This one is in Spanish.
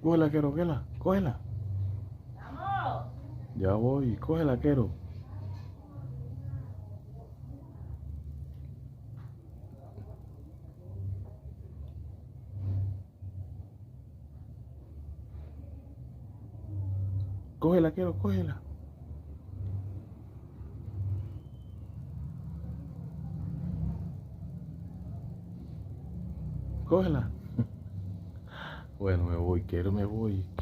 Cógela, Quero, cógela, cógela. ¡Vamos! Ya voy, cógela, Quero. Cógela, Quero, cógela. Cógela. Bueno, me voy, Quero, me voy.